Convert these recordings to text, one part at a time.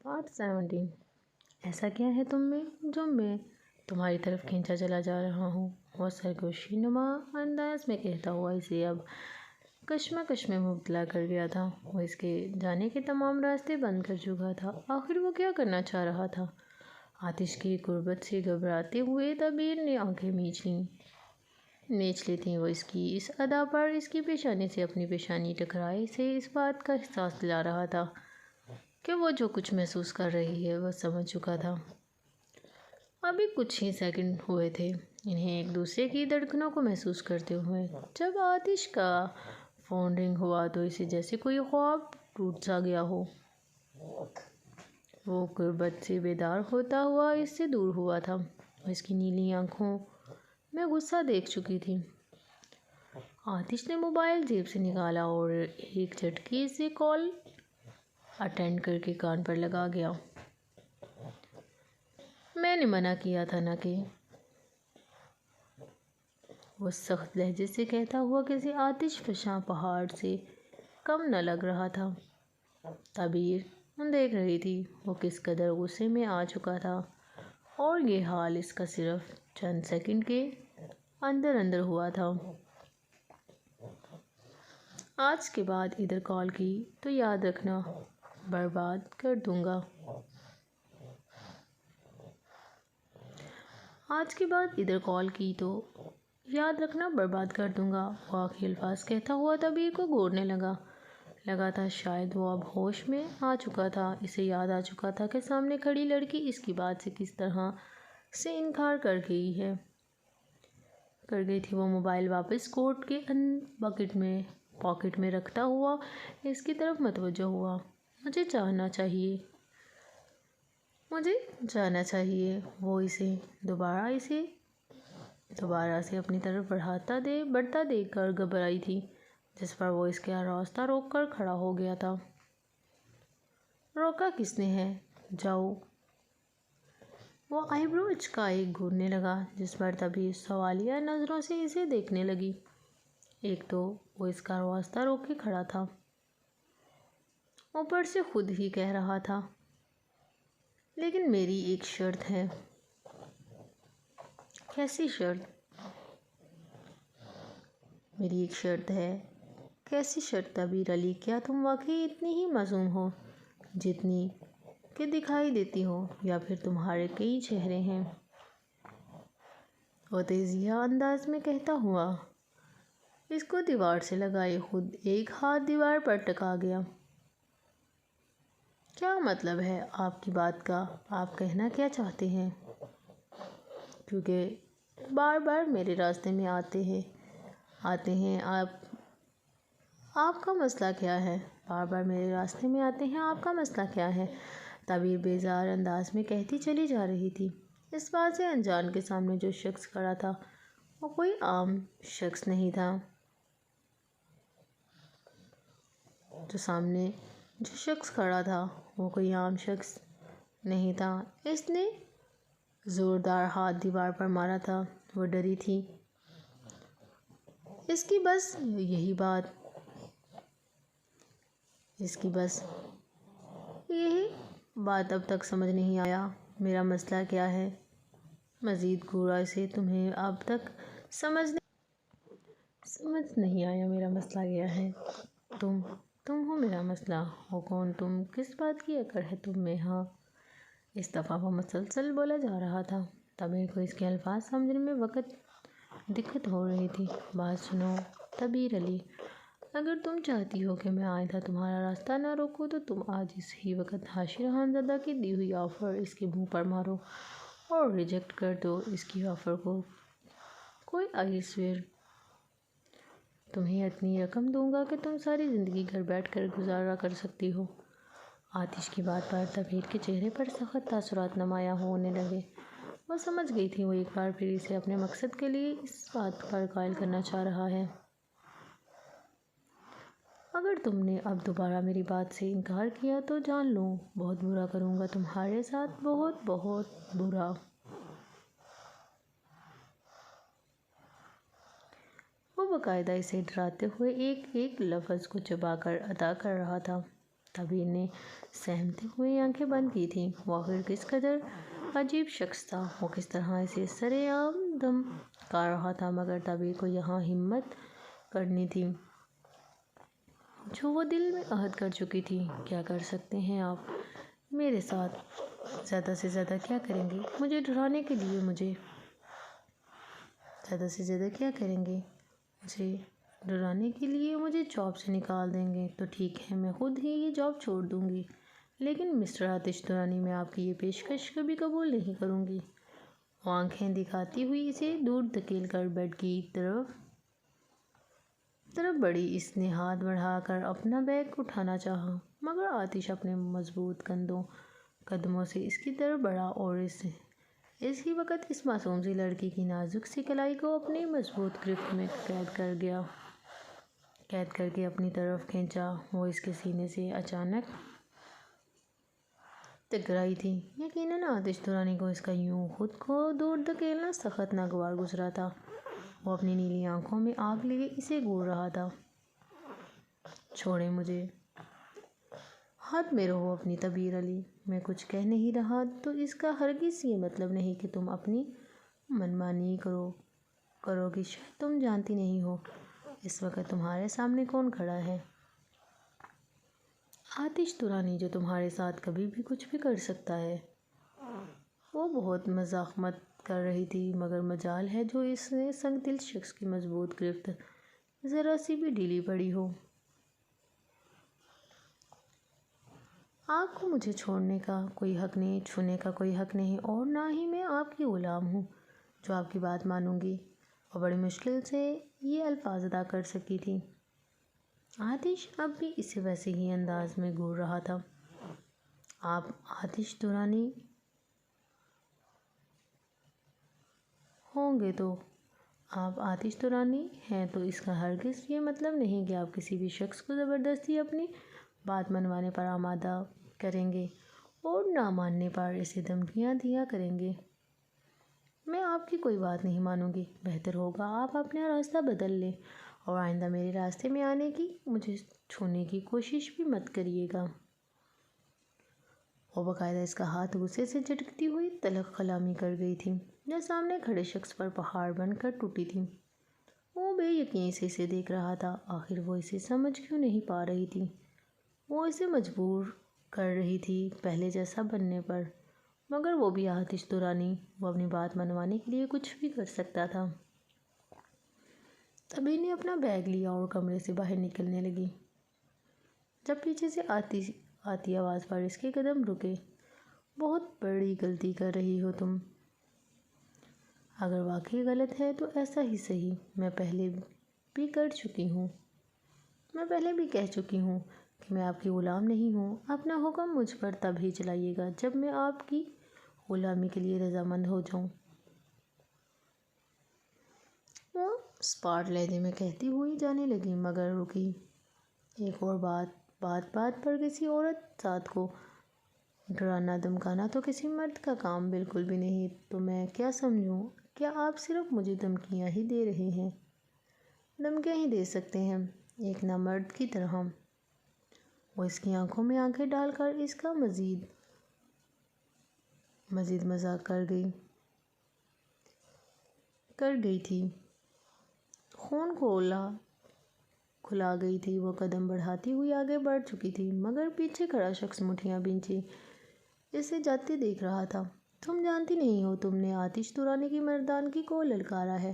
Part 17 ایسا کیا ہے تم میں جو میں تمہاری طرف کھینچا چلا جا رہا ہوں؟ وہ سرگوشی نما انداز میں کہتا ہوا اسے اب کشمکش میں مبتلا کر گیا تھا۔ وہ اس کے جانے کے تمام راستے بند کر چکا تھا۔ آخر وہ کیا کرنا چاہ رہا تھا؟ آتش کی قربت سے گھبراتے ہوئے تبیر نے آنکھیں میچ لی تھیں۔ وہ اس کی اس ادا پر اس کی پیشانی سے اپنی پیشانی ٹکرائے سے اس بات کا احساس دلا رہا تھا کہ وہ جو کچھ محسوس کر رہی ہے وہ سمجھ چکا تھا۔ ابھی کچھ ہی سیکنڈ ہوئے تھے انہیں ایک دوسرے کی دھڑکنوں کو محسوس کرتے ہوئے۔ جب آتش کا فون رنگ ہوا تو اسے جیسے کوئی خواب ٹوٹ سا گیا ہو۔ وہ قربت سے بیدار ہوتا ہوا اس سے دور ہوا تھا۔ وہ اس کی نیلی آنکھوں میں غصہ دیکھ چکی تھی۔ آتش نے موبائل جیب سے نکالا اور ایک جھٹکے سے کال اٹینڈ کر کے کان پر لگا گیا۔ میں نے منع کیا تھا نا کہ… وہ سخت لہجے سے کہتا ہوا کسی آتش فشاں پہاڑ سے کم نہ لگ رہا تھا۔ تبیر دیکھ رہی تھی وہ کس قدر غصے میں آ چکا تھا اور یہ حال اس کا صرف چند سیکنڈ کے اندر اندر ہوا تھا۔ آج کے بعد ادھر کال کی تو یاد رکھنا برباد کر دوں گا۔ آج کے بعد ادھر کال کی تو یاد رکھنا برباد کر دوں گا۔ وہ آخری الفاظ کہتا ہوا تبیر کو گھورنے لگا تھا۔ شاید وہ اب ہوش میں آ چکا تھا۔ اسے یاد آ چکا تھا کہ سامنے کھڑی لڑکی اس کی بات سے کس طرح سے انکار کر گئی تھی۔ وہ موبائل واپس کوٹ کے پاکٹ میں رکھتا ہوا اس کی طرف متوجہ ہوا۔ مجھے جانا چاہیے۔ وہ اسے دوبارہ سے اپنی طرف بڑھتا دیکھ کر گھبرائی تھی جس پر وہ اس کا راستہ روک کر کھڑا ہو گیا تھا۔ روکا کس نے ہے؟ جاؤ۔ وہ آئی برو اچکائے گھورنے لگا جس پر تبیر سوالیہ نظروں سے اسے دیکھنے لگی۔ ایک تو وہ اس کا راستہ روک کے کھڑا تھا، اوپر سے خود ہی کہہ رہا تھا لیکن میری ایک شرط ہے۔ کیسی شرط؟ میری ایک شرط ہے۔ کیسی شرط تبیر علی؟ کیا تم واقعی اتنی ہی معصوم ہو جتنی کہ دکھائی دیتی ہو یا پھر تمہارے کئی چہرے ہیں؟ وہ تیزیہ انداز میں کہتا ہوا اس کو دیوار سے لگائے خود ایک ہاتھ دیوار پر ٹکا گیا۔ کیا مطلب ہے آپ کی بات کا؟ آپ کہنا کیا چاہتے ہیں؟ کیونکہ بار بار میرے راستے میں آتے ہیں آپ کا مسئلہ کیا ہے؟ بار بار میرے راستے میں آتے ہیں آپ کا مسئلہ کیا ہے؟ تبیر بیزار انداز میں کہتی چلی جا رہی تھی۔ اس بات سے انجان کے سامنے جو شخص کھڑا تھا وہ کوئی عام شخص نہیں تھا۔ اس نے زوردار ہاتھ دیوار پر مارا تھا۔ وہ ڈری تھی۔ اس کی بس یہی بات اب تک سمجھ نہیں آیا میرا مسئلہ کیا ہے؟ مزید گھورا اسے تمہیں اب تک سمجھ نہیں آیا میرا مسئلہ کیا ہے؟ تم ہو میرا مسئلہ۔ ہو کون تم؟ کس بات کی اکڑ ہے تم میں؟ ہاں۔ اس دفعہ وہ مسلسل بولا جا رہا تھا۔ تبیر کو اس کے الفاظ سمجھنے میں دقت ہو رہی تھی۔ بات سنو تبیر علی، اگر تم چاہتی ہو کہ میں آئندہ تمہارا راستہ نہ روکوں تو تم آج اس ہی وقت حاشر خانزادہ کی دی ہوئی آفر اس کے منہ پر مارو اور ریجیکٹ کر دو اس کی آفر کو۔ کوئی آئی سویئر تمہیں اتنی رقم دوں گا کہ تم ساری زندگی گھر بیٹھ کر گزارا کر سکتی ہو۔ آتش کی بات پر تبیر کے چہرے پر سخت تاثرات نمایاں ہونے لگے۔ وہ سمجھ گئی تھی وہ ایک بار پھر اسے اپنے مقصد کے لیے اس بات پر قائل کرنا چاہ رہا ہے۔ اگر تم نے اب دوبارہ میری بات سے انکار کیا تو جان لو بہت برا کروں گا تمہارے ساتھ، بہت بہت برا۔ وہ باقاعدہ اسے ڈراتے ہوئے ایک ایک لفظ کو چبا کر ادا کر رہا تھا۔ تبیر نے سہمتے ہوئے آنکھیں بند کی تھیں۔ وہ آخر کس قدر عجیب شخص تھا، وہ کس طرح اسے سر عام دم کا رہا تھا، مگر تبیر کو یہاں ہمت کرنی تھی جو وہ دل میں عہد کر چکی تھی۔ کیا کر سکتے ہیں آپ میرے ساتھ؟ زیادہ سے زیادہ کیا کریں گے مجھے ڈرانے کے لیے؟ زیادہ سے زیادہ کیا کریں گے مجھے ڈرانے کے لیے؟ مجھے جاب سے نکال دیں گے تو ٹھیک ہے، میں خود ہی یہ جاب چھوڑ دوں گی، لیکن مسٹر آتش درانی، میں آپ کی یہ پیشکش کبھی قبول نہیں کروں گی۔ وہ آنکھیں دکھاتی ہوئی اسے دور دھکیل کر بیڈ کی طرف بڑھی۔ اس نے ہاتھ بڑھا کر اپنا بیگ اٹھانا چاہا، مگر آتش اپنے مضبوط قدموں سے اس کی طرف بڑھا اور اس ہی وقت اس معصوم سی لڑکی کی نازک سی کلائی کو اپنی مضبوط گرفت میں قید کر کے اپنی طرف کھینچا۔ وہ اس کے سینے سے اچانک ٹکرائی تھی۔ یقیناً آتش درانی کو اس کا یوں خود کو دور دھکیلنا سخت ناگوار گزرا تھا۔ وہ اپنی نیلی آنکھوں میں آگ لیے اسے گھور رہا تھا۔ چھوڑیں مجھے، حد میں رہو اپنی تبیر علی۔ میں کچھ کہہ نہیں رہا تو اس کا ہرگز یہ مطلب نہیں کہ تم اپنی منمانی کرو گی۔ شاید تم جانتی نہیں ہو اس وقت تمہارے سامنے کون کھڑا ہے۔ آتش درانی، جو تمہارے ساتھ کبھی بھی کچھ بھی کر سکتا ہے۔ وہ بہت مزاحمت کر رہی تھی، مگر مجال ہے جو اس نے سنگ دل شخص کی مضبوط گرفت ذرا سی بھی ڈھیلی پڑی ہو۔ آپ کو مجھے چھوڑنے کا کوئی حق نہیں، چھونے کا کوئی حق نہیں، اور نہ ہی میں آپ کی غلام ہوں جو آپ کی بات مانوں گی۔ وہ بڑی مشکل سے یہ الفاظ ادا کر سکی تھی۔ آتش اب بھی اسے ویسے ہی انداز میں گھور رہا تھا۔ آپ آتش درانی ہوں گے تو آپ آتش درانی ہیں تو اس کا ہرگز یہ مطلب نہیں کہ آپ کسی بھی شخص کو زبردستی اپنی بات منوانے پر آمادہ کریں گے اور نہ ماننے پر اسے دھمکیاں دیا کریں گے۔ میں آپ کی کوئی بات نہیں مانوں گی۔ بہتر ہوگا آپ اپنا راستہ بدل لیں اور آئندہ میرے راستے میں آنے کی، مجھے چھونے کی کوشش بھی مت کریے گا۔ وہ باقاعدہ اس کا ہاتھ غصے سے جھٹکتی ہوئی تلخ کلامی کر گئی تھی جو سامنے کھڑے شخص پر پہاڑ بن کر ٹوٹی تھی۔ وہ بے یقینی سے اسے دیکھ رہا تھا۔ آخر وہ اسے سمجھ کیوں نہیں پا رہی تھی؟ وہ اسے مجبور کر رہی تھی پہلے جیسا بننے پر، مگر وہ بھی آتش درانی، وہ اپنی بات منوانے کے لیے کچھ بھی کر سکتا تھا۔ تبیر نے اپنا بیگ لیا اور کمرے سے باہر نکلنے لگی جب پیچھے سے آتی آواز پر اس کے قدم رکے۔ بہت بڑی غلطی کر رہی ہو تم۔ اگر واقعی غلط ہے تو ایسا ہی صحیح۔ میں پہلے بھی کہہ چکی ہوں کہ میں آپ کی غلام نہیں ہوں۔ اپنا حکم مجھ پر تب ہی چلائیے گا جب میں آپ کی غلامی کے لیے رضامند ہو جاؤں۔ وہ اسپاٹ لہجے میں کہتی ہوئی جانے لگی، مگر رکی۔ ایک اور بات پر کسی عورت ذات کو ڈرانا دھمکانا تو کسی مرد کا کام بالکل بھی نہیں۔ تو میں کیا سمجھوں؟ کیا آپ صرف مجھے دھمکیاں ہی دے رہے ہیں؟ دھمکیاں ہی دے سکتے ہیں، ایک نامرد کی طرح۔ وہ اس کی آنکھوں میں آنکھیں ڈال کر اس کا مزید مذاق کر گئی تھی۔ خون کھلا گئی تھی۔ وہ قدم بڑھاتی ہوئی آگے بڑھ چکی تھی، مگر پیچھے کھڑا شخص مٹھیاں بھینچے اسے جاتے دیکھ رہا تھا۔ تم جانتی نہیں ہو تم نے آتش درانی کی مردانگی کو للکارا ہے۔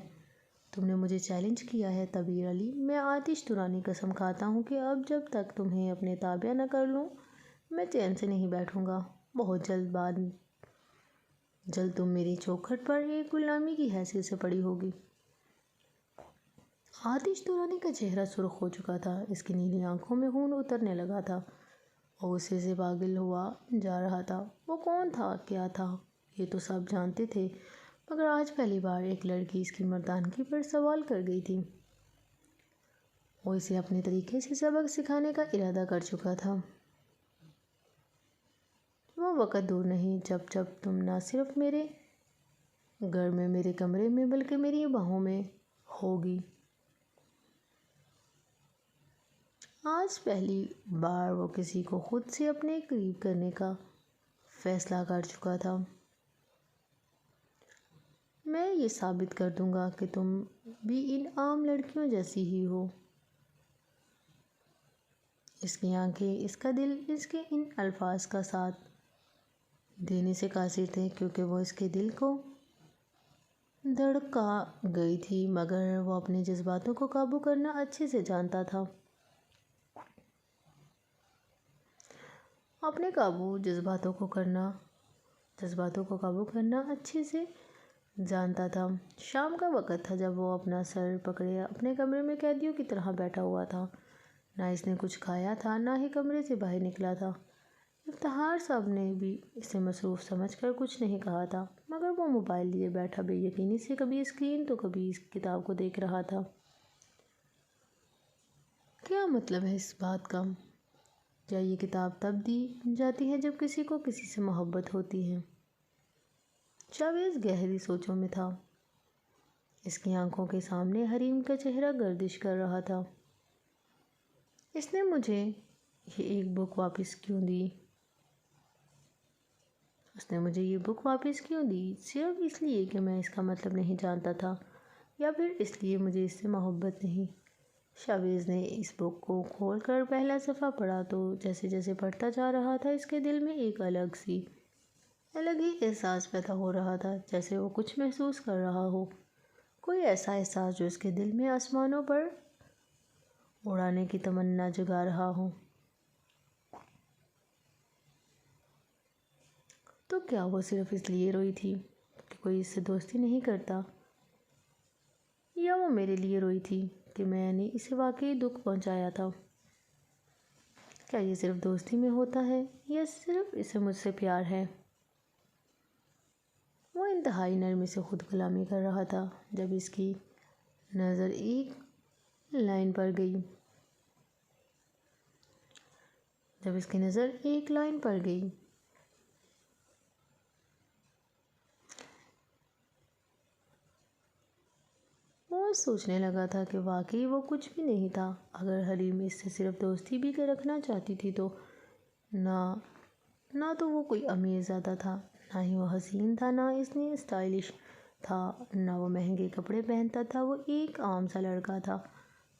تم نے مجھے چیلنج کیا ہے تبیر علی۔ میں آتش درانی قسم کھاتا ہوں کہ اب جب تک تمہیں اپنے تابع نہ کر لوں میں چین سے نہیں بیٹھوں گا۔ بہت جلد تم میری چوکھٹ پر ایک غلامی کی حیثیت سے پڑی ہوگی۔ آتش درانی کا چہرہ سرخ ہو چکا تھا، اس کی نیلی آنکھوں میں خون اترنے لگا تھا، وہ غصے سے پاگل ہوا جا رہا تھا۔ وہ کون تھا، کیا تھا، یہ تو سب جانتے تھے، مگر آج پہلی بار ایک لڑکی اس کی مردانگی پر سوال کر گئی تھی۔ وہ اسے اپنے طریقے سے سبق سکھانے کا ارادہ کر چکا تھا۔ وہ وقت دور نہیں جب تم نہ صرف میرے گھر میں، میرے کمرے میں، بلکہ میری باہوں میں ہوگی۔ آج پہلی بار وہ کسی کو خود سے اپنے قریب کرنے کا فیصلہ کر چکا تھا۔ میں یہ ثابت کر دوں گا کہ تم بھی ان عام لڑکیوں جیسی ہی ہو۔ اس کی آنکھیں، اس کا دل اس کے ان الفاظ کا ساتھ دینے سے قاصر تھے، کیونکہ وہ اس کے دل کو دھڑکا گئی تھی، مگر وہ اپنے جذباتوں کو قابو کرنا اچھے سے جانتا تھا۔ جذباتوں کو قابو کرنا اچھے سے جانتا تھا۔ شام کا وقت تھا جب وہ اپنا سر پکڑے اپنے کمرے میں قیدیوں کی طرح بیٹھا ہوا تھا۔ نہ اس نے کچھ کھایا تھا، نہ ہی کمرے سے باہر نکلا تھا۔ افتخار صاحب نے بھی اسے مصروف سمجھ کر کچھ نہیں کہا تھا، مگر وہ موبائل لیے بیٹھا بے یقینی سے کبھی اسکرین تو کبھی اس کتاب کو دیکھ رہا تھا۔ کیا مطلب ہے اس بات کا؟ کیا یہ کتاب تب دی جاتی ہے جب کسی کو کسی سے محبت ہوتی ہے؟ شاویز گہری سوچوں میں تھا۔ اس کی آنکھوں کے سامنے حریم کا چہرہ گردش کر رہا تھا۔ اس نے مجھے یہ ایک بک واپس کیوں دی؟ صرف اس لیے کہ میں اس کا مطلب نہیں جانتا تھا، یا پھر اس لیے مجھے اس سے محبت نہیں؟ شاویز نے اس بک کو کھول کر پہلا صفحہ پڑھا تو جیسے جیسے پڑھتا جا رہا تھا اس کے دل میں ایک الگ ہی احساس پیدا ہو رہا تھا، جیسے وہ کچھ محسوس کر رہا ہو، کوئی ایسا احساس جو اس کے دل میں آسمانوں پر اڑانے کی تمنا جگا رہا ہو۔ تو کیا وہ صرف اس لیے روئی تھی کہ کوئی اس سے دوستی نہیں کرتا، یا وہ میرے لیے روئی تھی کہ میں نے اسے واقعی دکھ پہنچایا تھا؟ کیا یہ صرف دوستی میں ہوتا ہے، یا صرف اسے مجھ سے پیار ہے؟ وہ انتہائی نرمی سے خود کلامی کر رہا تھا جب اس کی نظر ایک لائن پر گئی۔ وہ سوچنے لگا تھا کہ واقعی وہ کچھ بھی نہیں تھا۔ اگر حریم اس سے صرف دوستی بھی رکھنا چاہتی تھی تو نہ تو وہ کوئی امیر زادہ تھا، نہ ہی وہ حسین تھا، نہ اس نے اسٹائلش تھا، نہ وہ مہنگے کپڑے پہنتا تھا، وہ ایک عام سا لڑکا تھا۔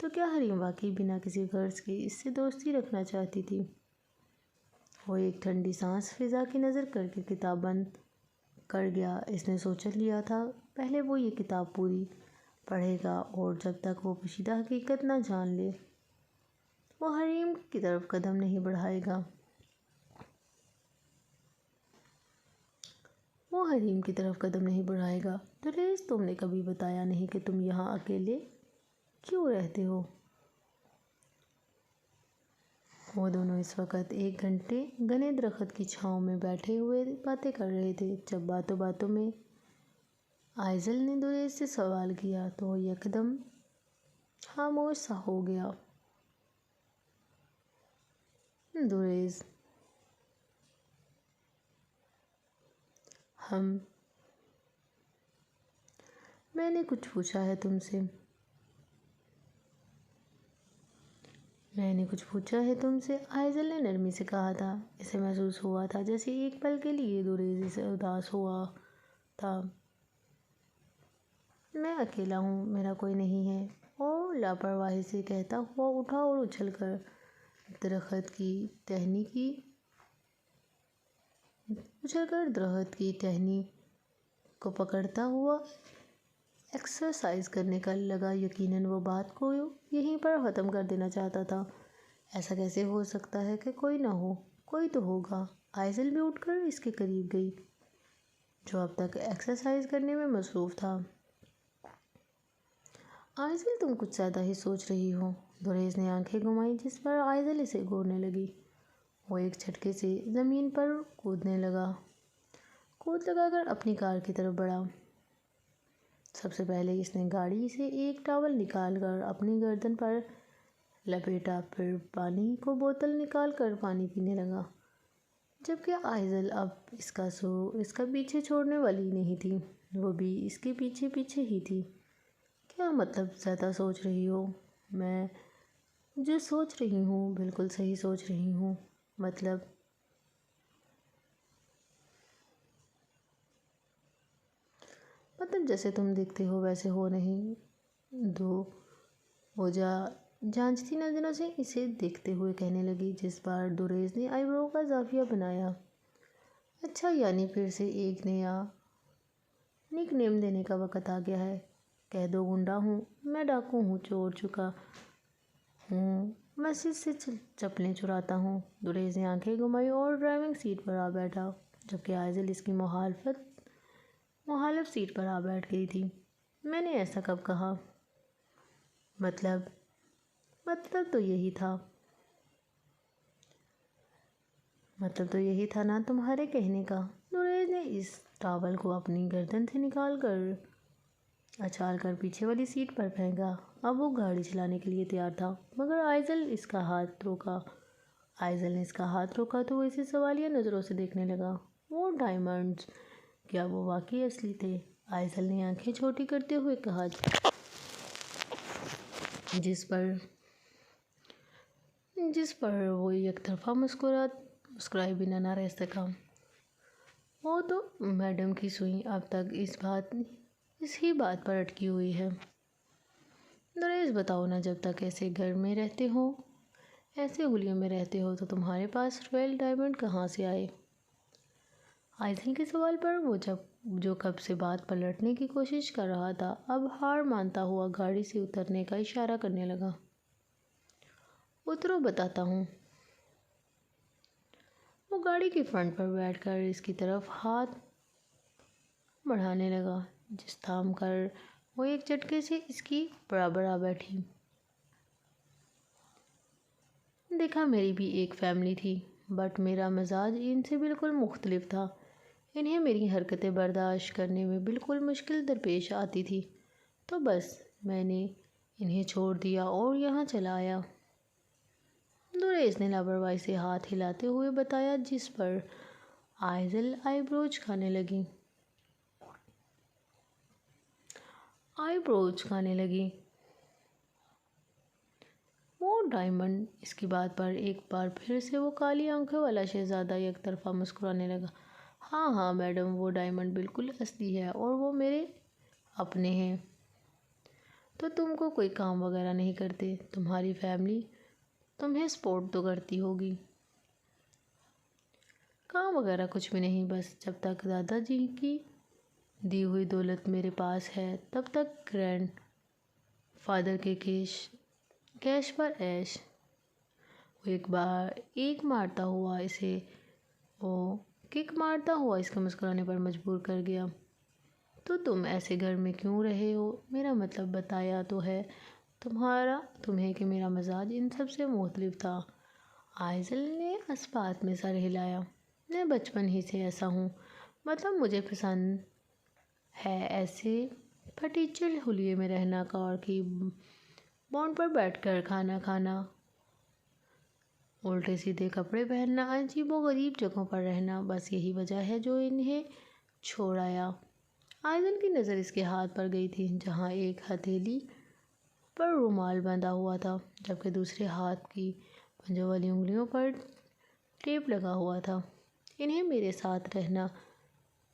تو کیا حریم واقعی بنا کسی غرض کے اس سے دوستی رکھنا چاہتی تھی؟ وہ ایک ٹھنڈی سانس فضا کی نظر کر کے کتاب بند کر گیا۔ اس نے سوچ لیا تھا پہلے وہ یہ کتاب پوری پڑھے گا، اور جب تک وہ پوشیدہ حقیقت نہ جان لے وہ حریم کی طرف قدم نہیں بڑھائے گا۔ دریز، تم نے کبھی بتایا نہیں کہ تم یہاں اکیلے کیوں رہتے ہو؟ وہ دونوں اس وقت ایک گھنے درخت کی چھاؤں میں بیٹھے ہوئے باتیں کر رہے تھے، جب باتوں باتوں میں آئزل نے دریز سے سوال کیا تو وہ یکدم خاموش سا ہو گیا۔ دریز، میں نے کچھ پوچھا ہے تم سے۔ آئزل نے نرمی سے کہا تھا۔ اسے محسوس ہوا تھا جیسے ایک پل کے لیے دریز اسے اداس ہوا تھا۔ میں اکیلا ہوں، میرا کوئی نہیں ہے، وہ لاپرواہی سے کہتا ہوا اٹھا اور اچھل کر درخت کی ٹہنی کو پکڑتا ہوا ایکسرسائز کرنے لگا۔ یقیناً وہ بات کو یہیں پر ختم کر دینا چاہتا تھا۔ ایسا کیسے ہو سکتا ہے کہ کوئی نہ ہو؟ کوئی تو ہوگا۔ آئزل بھی اٹھ کر اس کے قریب گئی، جو اب تک ایکسرسائز کرنے میں مصروف تھا۔ آئزل، تم کچھ زیادہ ہی سوچ رہی ہو۔ دریز نے آنکھیں گھمائیں، جس پر آئزل اسے گھورنے لگی۔ وہ ایک جھٹکے سے زمین پر کود لگا کر اپنی کار کی طرف بڑھا۔ سب سے پہلے اس نے گاڑی سے ایک ٹاول نکال کر اپنی گردن پر لپیٹا، پھر پانی کی بوتل نکال کر پانی پینے لگا، جبکہ آئزل اب اس کا پیچھے چھوڑنے والی نہیں تھی، وہ بھی اس کے پیچھے پیچھے ہی تھی۔ کیا مطلب زیادہ سوچ رہی ہو؟ جو سوچ رہی ہوں بالکل صحیح سوچ رہی ہوں، مطلب جیسے تم دیکھتے ہو ویسے ہو نہیں۔ دو وہ جانچتی نظروں سے اسے دیکھتے ہوئے کہنے لگی۔ جس بار دوریز نے آئی برو کا زاویہ بنایا۔ اچھا، یعنی پھر سے ایک نیا نک نیم دینے کا وقت آ گیا ہے۔ کہہ دو گنڈا ہوں، میں ڈاکو ہوں، چور چکا ہوں، مسجد سے چپلیں چراتا ہوں۔ دوریز نے آنکھیں گھمائی اور ڈرائیونگ سیٹ پر آ بیٹھا، جبکہ آئزل اس کی مخالف سیٹ پر آ بیٹھ گئی تھی۔ میں نے ایسا کب کہا؟ مطلب تو یہی تھا۔ نا تمہارے کہنے کا۔ دوریز نے اس ٹاول کو اپنی گردن سے نکال کر اچھال کر پیچھے والی سیٹ پر پھینکا۔ اب وہ گاڑی چلانے کے لیے تیار تھا، مگر آئزل نے اس کا ہاتھ روکا تو وہ اسے سوالیہ نظروں سے دیکھنے لگا۔ وہ ڈائمنڈز، کیا وہ واقعی اصلی تھے؟ آئزل نے آنکھیں چھوٹی کرتے ہوئے کہا، جس پر وہ یک طرفہ مسکرائے بنا نہ رہ سکا۔ وہ تو میڈم کی سوئی اب تک اس ہی بات پر اٹکی ہوئی ہے۔ دوریز بتاؤ نا، جب تک ایسے گھر میں رہتے ہو، ایسے حلیوں میں رہتے ہو، تو تمہارے پاس رویل ڈائمنڈ کہاں سے آئے؟ آئزل کے سوال پر وہ جو کب سے بات پلٹنے کی کوشش کر رہا تھا، اب ہار مانتا ہوا گاڑی سے اترنے کا اشارہ کرنے لگا۔ اترو، بتاتا ہوں۔ وہ گاڑی کی فرنٹ پر بیٹھ کر اس کی طرف ہاتھ بڑھانے لگا، جس تھام کر وہ ایک جھٹکے سے اس کی برابر آ بیٹھی۔ دیکھا، میری بھی ایک فیملی تھی، بٹ میرا مزاج ان سے بالکل مختلف تھا۔ انہیں میری حرکتیں برداشت کرنے میں بالکل مشکل درپیش آتی تھی، تو بس میں نے انہیں چھوڑ دیا اور یہاں چلا آیا۔ دوریز نے لاپرواہی سے ہاتھ ہلاتے ہوئے بتایا، جس پر آئزل آئی بروز کھانے لگی۔ وہ ڈائمنڈ، اس کی بات پر ایک بار پھر سے وہ کالی آنکھوں والا شہزادہ یک طرفہ مسکرانے لگا۔ ہاں میڈم، وہ ڈائمنڈ بالکل اصلی ہے اور وہ میرے اپنے ہیں۔ تو تم کوئی کام وغیرہ نہیں کرتے؟ تمہاری فیملی تمہیں سپورٹ تو کرتی ہوگی؟ کام وغیرہ کچھ بھی نہیں، بس جب تک دادا جی کی دی ہوئی دولت میرے پاس ہے، تب تک گرینڈ فادر کے کیش پر عیش۔ وہ کک مارتا ہوا اس کے مسکرانے پر مجبور کر گیا۔ تو تم ایسے گھر میں کیوں رہے ہو؟ میرا مطلب بتایا تو ہے تمہیں کہ میرا مزاج ان سب سے مختلف تھا۔ آئزل نے اس بات میں سر ہلایا۔ میں بچپن ہی سے ایسا ہوں، مطلب مجھے پسند ہے ایسے پھٹیچر حلیے میں رہنا، کار کی بونٹ پر بیٹھ کر کھانا کھانا، الٹے سیدھے کپڑے پہننا، عجیب و غریب جگہوں پر رہنا۔ بس یہی وجہ ہے جو انہیں چھوڑ آیا۔ آئزل کی نظر اس کے ہاتھ پر گئی تھی، جہاں ایک ہتھیلی پر رومال باندھا ہوا تھا، جبکہ دوسرے ہاتھ کی پنجوں والی انگلیوں پر ٹیپ لگا ہوا تھا۔ انہیں میرے ساتھ رہنا،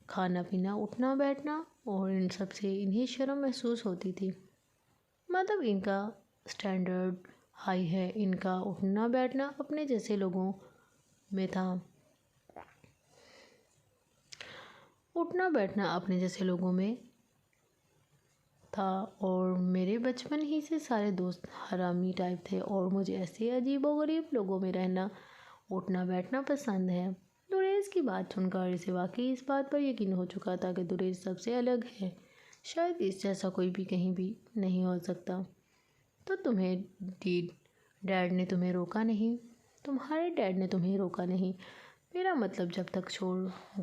کھانا پینا، اٹھنا بیٹھنا اور ان سب سے انہیں شرم محسوس ہوتی تھی۔ مطلب ان کا سٹینڈرڈ ہائی ہے، ان کا اٹھنا بیٹھنا اپنے جیسے لوگوں میں تھا۔ اور میرے بچپن ہی سے سارے دوست حرامی ٹائپ تھے اور مجھے ایسے عجیب و غریب لوگوں میں رہنا، اٹھنا بیٹھنا پسند ہے۔ دوریز کی بات سن کر اسے واقعی اس بات پر یقین ہو چکا تھا کہ دوریز سب سے الگ ہے، شاید اس جیسا کوئی بھی کہیں بھی نہیں ہو سکتا۔ تو تمہارے ڈیڈ نے تمہیں روکا نہیں؟ میرا مطلب جب تک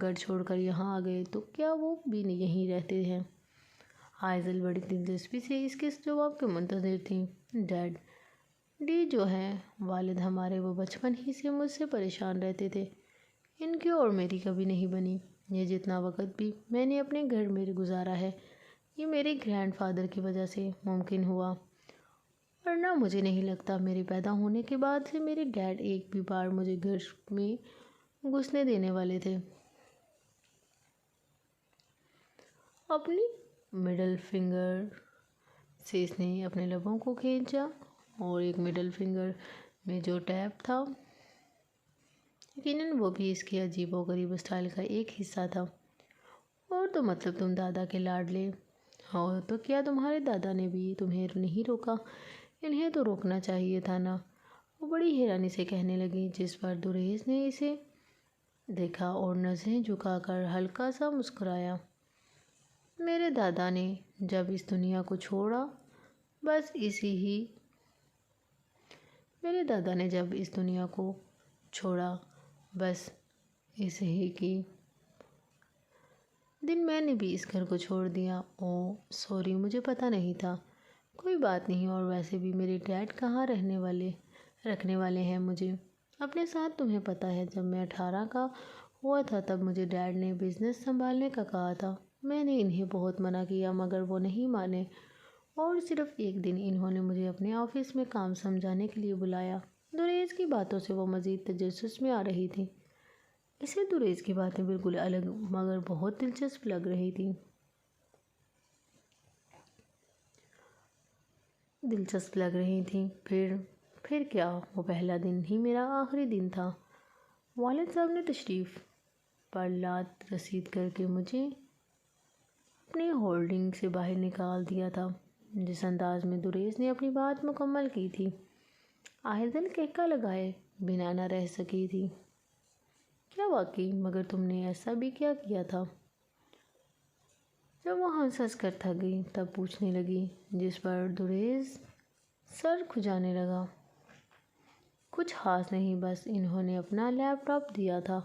گھر چھوڑ کر یہاں آ گئے تو کیا وہ بھی یہیں رہتے ہیں؟ آئزل بڑی دلچسپی سے اس کے جواب کے منتظر تھی۔ ڈیڈ جو ہیں والد ہمارے، وہ بچپن ہی سے مجھ سے پریشان رہتے تھے۔ ان کی اور میری کبھی نہیں بنی۔ یہ جتنا وقت بھی میں نے اپنے گھر میں گزارا ہے، یہ میرے گرینڈ فادر کی وجہ سے ممکن ہوا، ورنہ مجھے نہیں لگتا میرے پیدا ہونے کے بعد سے میرے ڈیڈ ایک بھی بار مجھے گھر میں گھسنے دینے والے تھے۔ اپنی مڈل فنگر سے اس نے اپنے لبوں کو کھینچا اور ایک مڈل فنگر میں جو ٹیپ تھا یقیناً وہ بھی اس کے عجیب و غریب اسٹائل کا ایک حصہ تھا۔ اور تو مطلب تم دادا کے لاڈلے ہو، تو کیا تمہارے دادا نے بھی تمہیں نہیں روکا؟ انہیں تو روکنا چاہیے تھا نا، وہ بڑی حیرانی سے کہنے لگی، جس پر دریس نے اسے دیکھا اور نظریں جھکا کر ہلکا سا مسکرایا۔ میرے دادا نے جب اس دنیا کو چھوڑا بس اسی ہی کی دن میں نے بھی اس گھر کو چھوڑ دیا۔ اوہ سوری، مجھے پتہ نہیں تھا۔ کوئی بات نہیں، اور ویسے بھی میرے ڈیڈ کہاں رکھنے والے ہیں مجھے اپنے ساتھ؟ تمہیں پتہ ہے جب میں 18 کا ہوا تھا تب مجھے ڈیڈ نے بزنس سنبھالنے کا کہا تھا۔ میں نے انہیں بہت منع کیا مگر وہ نہیں مانے، اور صرف ایک دن انہوں نے مجھے اپنے آفس میں کام سمجھانے کے لیے بلایا۔ دریس کی باتوں سے وہ مزید تجسس میں آ رہی تھی۔ اسے دریس کی باتیں بالکل الگ مگر بہت دلچسپ لگ رہی تھیں۔ پھر کیا، وہ پہلا دن ہی میرا آخری دن تھا۔ والد صاحب نے تشریف پر لات رسید کر کے مجھے اپنی ہولڈنگ سے باہر نکال دیا تھا۔ جس انداز میں دریس نے اپنی بات مکمل کی تھی، آئزل کہکا لگائے بنا نہ رہ سکی تھی۔ کیا واقعی؟ مگر تم نے ایسا بھی کیا کیا تھا؟ جب وہ ہنس کر تھک گئی تب پوچھنے لگی، جس پر دریس سر کھجانے لگا۔ کچھ خاص نہیں، بس انہوں نے اپنا لیپ ٹاپ دیا تھا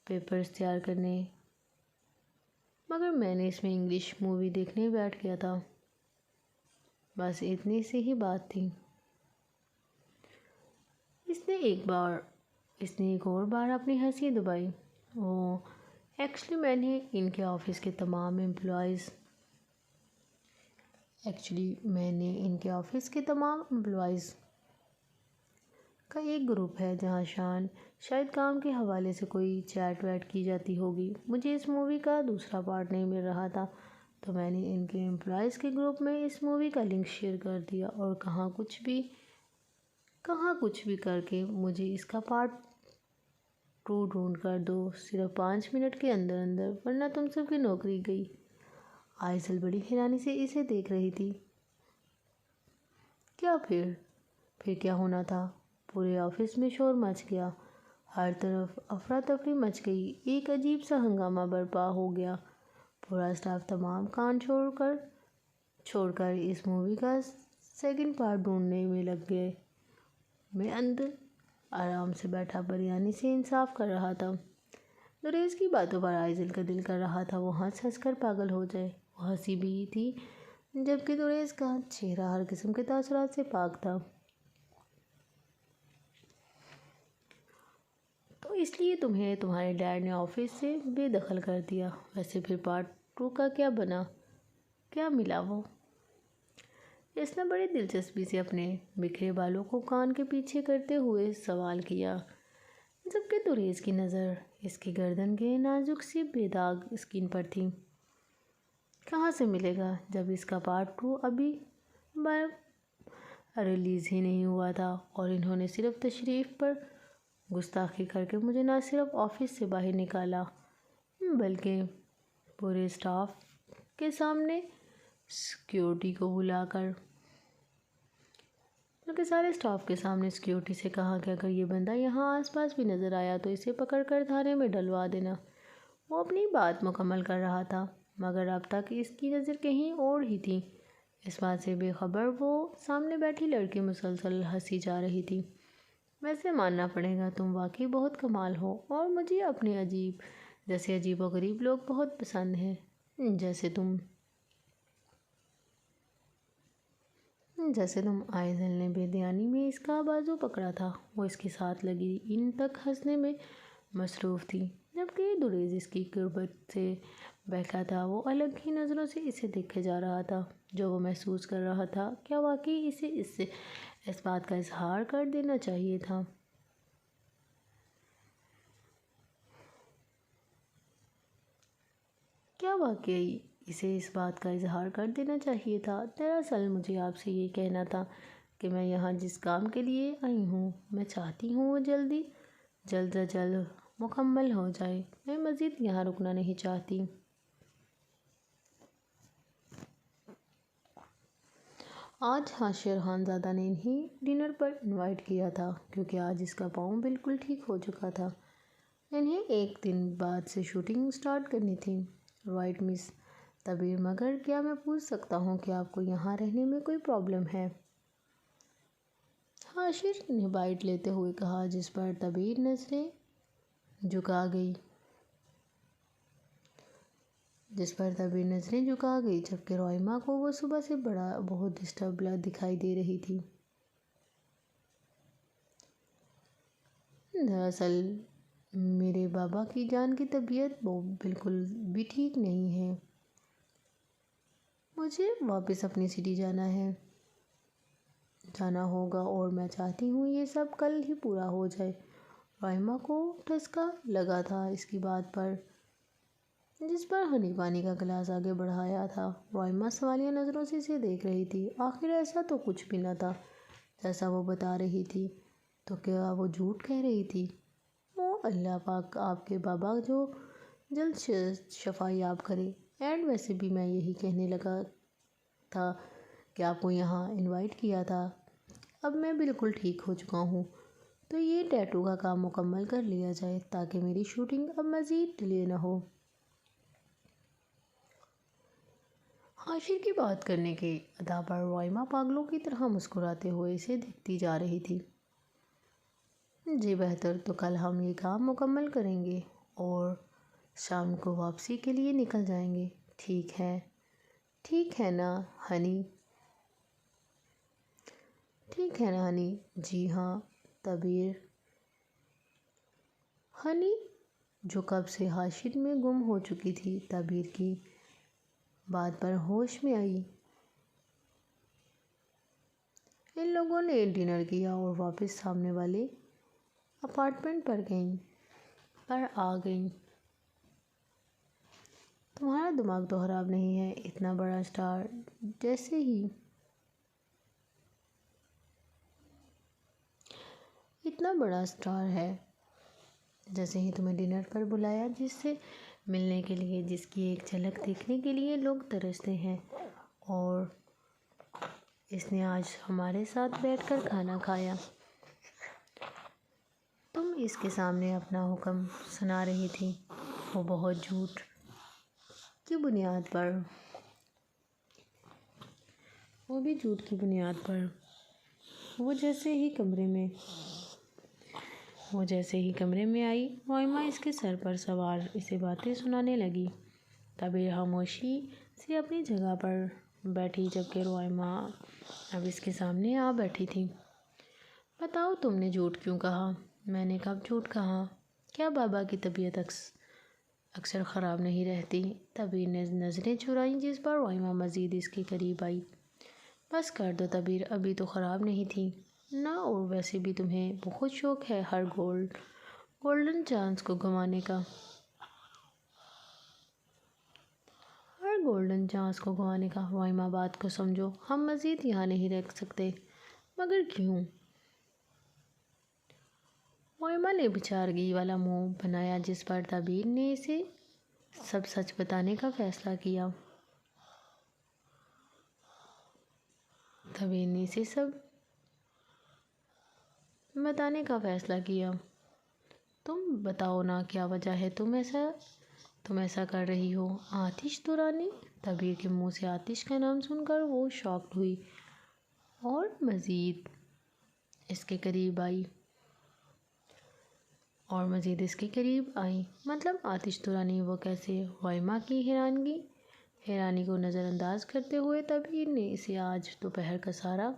پیپرز تیار کرنے، مگر میں نے اس میں انگلش مووی دیکھنے بیٹھ گیا تھا۔ بس اتنی سی ہی بات تھی۔ اس نے ایک اور بار اپنی ہنسی دبائی۔ اوہ ایکچولی میں نے ان کے آفس کے تمام امپلائیز کا ایک گروپ ہے جہاں شاید کام کے حوالے سے کوئی چیٹ ویٹ کی جاتی ہوگی۔ مجھے اس مووی کا دوسرا پارٹ نہیں مل رہا تھا تو میں نے ان کے امپلائیز کے گروپ میں اس مووی کا لنک شیئر کر دیا، اور کہاں کچھ بھی کر کے مجھے اس کا پارٹ 2 ڈھونڈ کر دو، صرف 5 منٹ کے اندر، ورنہ تم سب کی نوکری گئی۔ آئزل بڑی حیرانی سے اسے دیکھ رہی تھی۔ کیا پھر کیا ہونا تھا؟ پورے آفس میں شور مچ گیا، ہر طرف افراتفری مچ گئی، ایک عجیب سا ہنگامہ برپا ہو گیا۔ پورا اسٹاف تمام کام چھوڑ کر اس مووی کا سیکنڈ پارٹ ڈھونڈنے میں لگ گئے۔ میں اندر آرام سے بیٹھا بریانی سے انصاف کر رہا تھا۔ دریس کی باتوں پر آئزل کا دل کر رہا تھا وہ ہنس کر پاگل ہو جائے۔ وہ ہنسی بھی تھی جبکہ دریس کا چہرہ ہر قسم کے تاثرات سے پاک تھا۔ تو اس لیے تمہیں تمہارے ڈیڈ نے آفس سے بے دخل کر دیا؟ ویسے پھر پارٹ 2 کا کیا ملا؟ وہ اس نے بڑی دلچسپی سے اپنے بکھرے بالوں کو کان کے پیچھے کرتے ہوئے سوال کیا، جبکہ دریس کی نظر اس کی گردن کے نازک سی بے داغ اسکن پر تھی۔ کہاں سے ملے گا جب اس کا پارٹ 2 ابھی ریلیز ہی نہیں ہوا تھا؟ اور انہوں نے صرف تشریف پر گستاخی کر کے مجھے نہ صرف آفس سے باہر نکالا بلکہ پورے اسٹاف کے سامنے سیکیورٹی سے کہا کہ اگر یہ بندہ یہاں آس پاس بھی نظر آیا تو اسے پکڑ کر تھانے میں ڈلوا دینا۔ وہ اپنی بات مکمل کر رہا تھا مگر اب تک اس کی نظر کہیں اور ہی تھی۔ اس بات سے بے خبر وہ سامنے بیٹھی لڑکی مسلسل ہنسی جا رہی تھی۔ ویسے ماننا پڑے گا تم واقعی بہت کمال ہو، اور مجھے اپنے جیسے عجیب و غریب لوگ بہت پسند ہیں، جیسے تم۔ آئزل نے بے دھیانی میں اس کا بازو پکڑا تھا۔ وہ اس کے ساتھ لگی ان تک ہنسنے میں مصروف تھی جب جبکہ دریز اس کی قربت سے بیٹھا تھا، وہ الگ ہی نظروں سے اسے دیکھے جا رہا تھا۔ جو وہ محسوس کر رہا تھا، کیا واقعی اسے اس بات کا اظہار کر دینا چاہیے تھا؟ کیا واقعی اسے اس بات کا اظہار کر دینا چاہیے تھا؟ دراصل مجھے آپ سے یہ کہنا تھا کہ میں یہاں جس کام کے لیے آئی ہوں، میں چاہتی ہوں وہ جلد از جلد مکمل ہو جائے۔ میں مزید یہاں رکنا نہیں چاہتی۔ آج حاشر خان زادہ نے انہیں ڈنر پر انوائٹ کیا تھا کیونکہ آج اس کا پاؤں بالکل ٹھیک ہو چکا تھا۔ انہیں ایک دن بعد سے شوٹنگ سٹارٹ کرنی تھی۔ رائٹ مس طبیر، مگر کیا میں پوچھ سکتا ہوں کہ آپ کو یہاں رہنے میں کوئی پرابلم ہے؟ حاشر نے بائٹ لیتے ہوئے کہا، جس پر طبیر نظریں جھکا گئی جبکہ روئیما کو وہ صبح سے بہت ڈسٹرب دکھائی دے رہی تھی۔ دراصل میرے بابا کی جان کی طبیعت بالکل بھی ٹھیک نہیں ہے۔ مجھے واپس اپنی سٹی جانا ہوگا اور میں چاہتی ہوں یہ سب کل ہی پورا ہو جائے۔ روئیما کو ٹھسکا لگا تھا اس کی بات پر، جس پر ہنی پانی کا گلاس آگے بڑھایا تھا۔ روئیما سوالیہ نظروں سے اسے دیکھ رہی تھی۔ آخر ایسا تو کچھ بھی نہ تھا جیسا وہ بتا رہی تھی، تو کیا وہ جھوٹ کہہ رہی تھی؟ او اللہ پاک آپ کے بابا جو جلد شفا یاب کرے۔ اینڈ ویسے بھی میں یہی کہنے لگا تھا کہ آپ کو یہاں انوائٹ کیا تھا۔ اب میں بالکل ٹھیک ہو چکا ہوں، تو یہ ٹیٹو کا کام مکمل کر لیا جائے تاکہ میری شوٹنگ اب مزید ڈیلے نہ ہو۔ حاشر کی بات کرنے کے ادا پر روئیما پاگلوں کی طرح مسکراتے ہوئے اسے دیکھتی جا رہی تھی۔ جی بہتر، تو کل ہم یہ کام مکمل کریں گے اور شام کو واپسی کے لیے نکل جائیں گے، ٹھیک ہے نا ہنی؟ ٹھیک ہے نا ہنی؟ جی ہاں طبیر۔ ہنی جو کب سے حاشر میں گم ہو چکی تھی، طبیر کی بات پر ہوش میں آئی۔ ان لوگوں نے ڈنر کیا اور واپس سامنے والے اپارٹمنٹ پر آ گئیں۔ تمہارا دماغ تو خراب نہیں ہے؟ اتنا بڑا اسٹار جیسے ہی تمہیں ڈنر پر بلایا، جس سے ملنے کے لیے، جس کی ایک جھلک دیکھنے کے لیے لوگ ترستے ہیں، اور اس نے آج ہمارے ساتھ بیٹھ کر کھانا کھایا۔ تم اس کے سامنے اپنا حکم سنا رہی تھی، وہ بہت جھوٹ کی بنیاد پر، وہ بھی جھوٹ کی بنیاد پر۔ وہ جیسے ہی کمرے میں آئی، روئیما اس کے سر پر سوار اسے باتیں سنانے لگی۔ طبیر خاموشی سے اپنی جگہ پر بیٹھی جبکہ روئیما اب اس کے سامنے آ بیٹھی تھی۔ بتاؤ تم نے جھوٹ کیوں کہا؟ میں نے کب جھوٹ کہا؟ کیا بابا کی طبیعت اکثر خراب نہیں رہتی؟ طبیر نے نظریں چرائیں، جس پر روئیما مزید اس کے قریب آئی۔ بس کر دو طبیر، ابھی تو خراب نہیں تھی نا، اور ویسے بھی تمہیں بہت شوق ہے ہر گولڈن چانس کو گنوانے کا۔ روئیما بات کو سمجھو، ہم مزید یہاں نہیں رہ سکتے۔ مگر کیوں؟ روئیما نے بچارگی والا منہ بنایا، جس پر طبیر نے اسے سب سچ بتانے کا فیصلہ کیا۔ تم بتاؤ نا کیا وجہ ہے تم ایسا کر رہی ہو؟ آتش تو رانی؟ طبیر کے منہ سے آتش کا نام سن کر وہ شاکڈ ہوئی اور مزید اس کے قریب آئی۔ مطلب آتش تو رانی وہ کیسے؟ روئیما کی حیرانی کو نظر انداز کرتے ہوئے طبیر نے اسے آج دوپہر کا سارا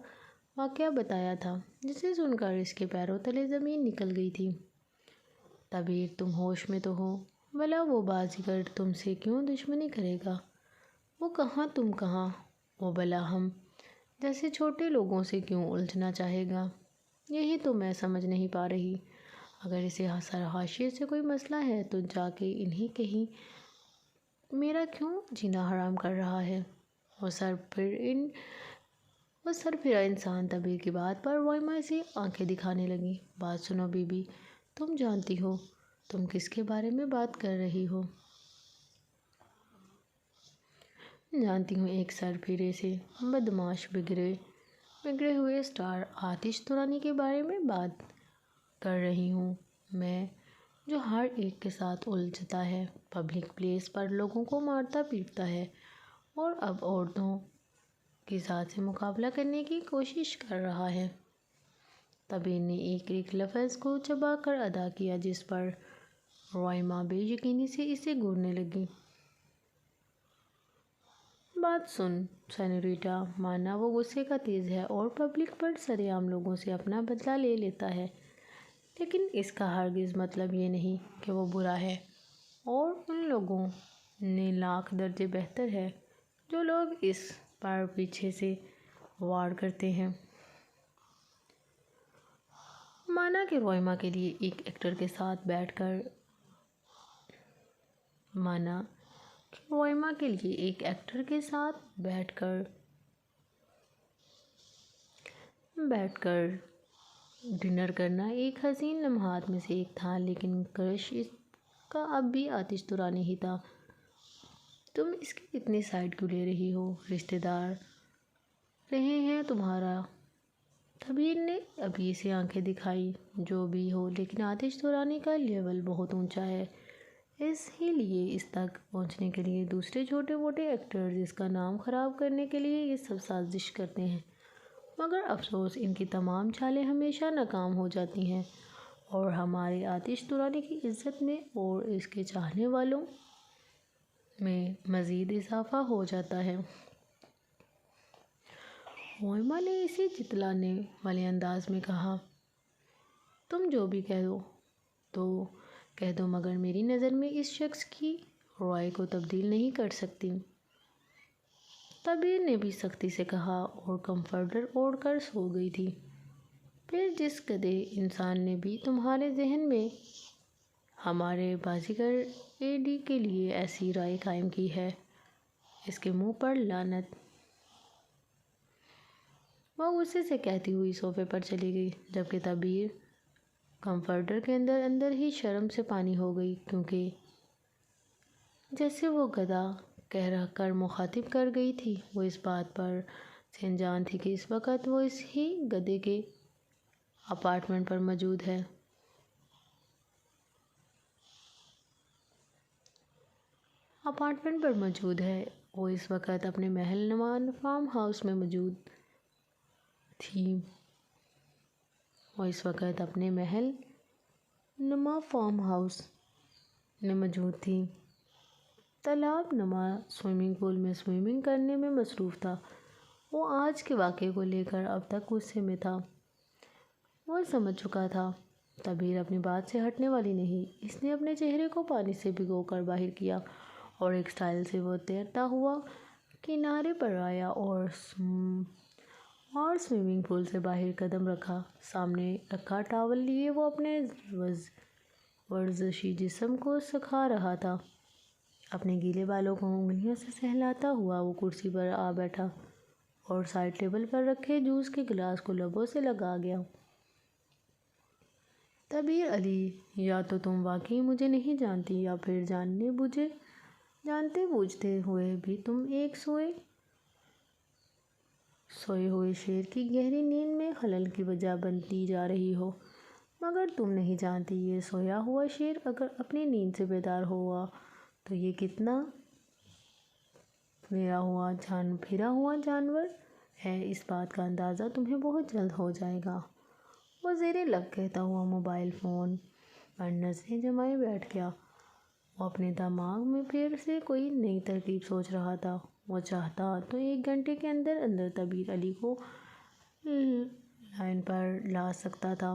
واقعہ بتایا تھا، جسے سن کر اس کے پیروں تلے زمین نکل گئی تھی۔ طبیر تم ہوش میں تو ہو؟ بھلا وہ بازیگر تم سے کیوں دشمنی کرے گا؟ وہ کہاں تم کہاں، وہ بھلا ہم جیسے چھوٹے لوگوں سے کیوں الجھنا چاہے گا؟ یہی تو میں سمجھ نہیں پا رہی۔ اگر اسے سر حاشیے سے کوئی مسئلہ ہے تو جا کے انہیں کہیں میرا کیوں جینا حرام کر رہا ہے؟ وہ سر پھرا انسان طبیعت کی بات پر وائمہ سے آنکھیں دکھانے لگی۔ بات سنو بی بی، تم جانتی ہو تم کس کے بارے میں بات کر رہی ہو؟ جانتی ہوں، ایک سر پھرے سے بدمعاش بگڑے ہوئے سٹار آتش ترانی کے بارے میں بات کر رہی ہوں میں، جو ہر ایک کے ساتھ الجھتا ہے، پبلک پلیس پر لوگوں کو مارتا پیٹتا ہے اور اب عورتوں کی ذات سے مقابلہ کرنے کی کوشش کر رہا ہے۔ طبیب نے ایک ایک لفظ کو چبا کر ادا کیا، جس پر وائمہ بے یقینی سے اسے گھورنے لگی۔ بات سن سینیوریٹا مانا، وہ غصے کا تیز ہے اور پبلک پر سرِ عام لوگوں سے اپنا بدلہ لے لیتا ہے، لیکن اس کا ہرگز مطلب یہ نہیں کہ وہ برا ہے، اور ان لوگوں نے لاکھ درجے بہتر ہے جو لوگ اس پر پیچھے سے وار کرتے ہیں۔ مانا کہ وائمہ کے لیے ایک ایکٹر کے ساتھ بیٹھ کر ڈنر کرنا ایک حسین لمحات میں سے ایک تھا، لیکن کرش اس کا اب بھی آتش ترانی ہی تھا۔ تم اس کی اتنی سائیڈ کیوں لے رہی ہو؟ رشتے دار رہے ہیں تمہارا۔ طبیب نے ابھی سے آنکھیں دکھائی۔ جو بھی ہو، لیکن آتش ترانی کا لیول بہت اونچا ہے، اس ہی لیے اس تک پہنچنے کے لیے دوسرے چھوٹے موٹے ایکٹرز اس کا نام خراب کرنے کے لیے یہ سب سازش کرتے ہیں، مگر افسوس ان کی تمام چالیں ہمیشہ ناکام ہو جاتی ہیں اور ہمارے آتش ترانی کی عزت میں اور اس کے چاہنے والوں میں مزید اضافہ ہو جاتا ہے۔ وائمہ نے اسے جتلانے والے انداز میں کہا، تم جو بھی کہہ دو مگر میری نظر میں اس شخص کی رائے کو تبدیل نہیں کر سکتی۔ طبیب نے بھی سختی سے کہا اور کمفرٹر اوڑھ کر سو گئی تھی۔ پھر جس گدھے انسان نے بھی تمہارے ذہن میں ہمارے بازیگر اے ڈی کے لیے ایسی رائے قائم کی ہے، اس کے منہ پر لعنت! وہ غصے سے کہتی ہوئی صوفے پر چلی گئی، جبکہ طبیب کمفرٹر کے اندر اندر ہی شرم سے پانی ہو گئی، کیونکہ جیسے وہ گدھا کہہ کر مخاطب کر گئی تھی، وہ اس بات پر سے انجان تھی کہ اس وقت وہ اس ہی گدھے کے اپارٹمنٹ پر موجود ہے۔ وہ اس وقت اپنے محل نما فارم ہاؤس میں موجود تھی۔ تالاب نما سوئمنگ پول میں سوئمنگ کرنے میں مصروف تھا۔ وہ آج کے واقعے کو لے کر اب تک غصے میں تھا۔ وہ سمجھ چکا تھا طبیب اپنی بات سے ہٹنے والی نہیں۔ اس نے اپنے چہرے کو پانی سے بھگو کر باہر کیا اور ایک سٹائل سے وہ تیرتا ہوا کنارے پر آیا اور سوئمنگ پول سے باہر قدم رکھا۔ سامنے رکھا ٹاول لیے وہ اپنے ورزشی جسم کو سکھا رہا تھا۔ اپنے گیلے بالوں کو انگلیوں سے سہلاتا ہوا وہ کرسی پر آ بیٹھا اور سائڈ ٹیبل پر رکھے جوس کے گلاس کو لبوں سے لگا گیا۔ طبیب علی، یا تو تم واقعی مجھے نہیں جانتی یا پھر جانتے بوجھتے ہوئے بھی تم ایک سوئے ہوئے شیر کی گہری نیند میں خلل کی وجہ بنتی جا رہی ہو، مگر تم نہیں جانتی یہ سویا ہوا شیر اگر اپنی نیند سے بیدار ہوا تو یہ کتنا پھرا ہوا جانور ہے۔ اس بات کا اندازہ تمہیں بہت جلد ہو جائے گا۔ وہ زیر لب کہتا ہوا موبائل فون پر نظریں جمائے بیٹھ گیا۔ وہ اپنے دماغ میں پھر سے کوئی نئی ترکیب سوچ رہا تھا۔ وہ چاہتا تو 1 گھنٹے کے اندر اندر طبیب علی کو لائن پر لا سکتا تھا،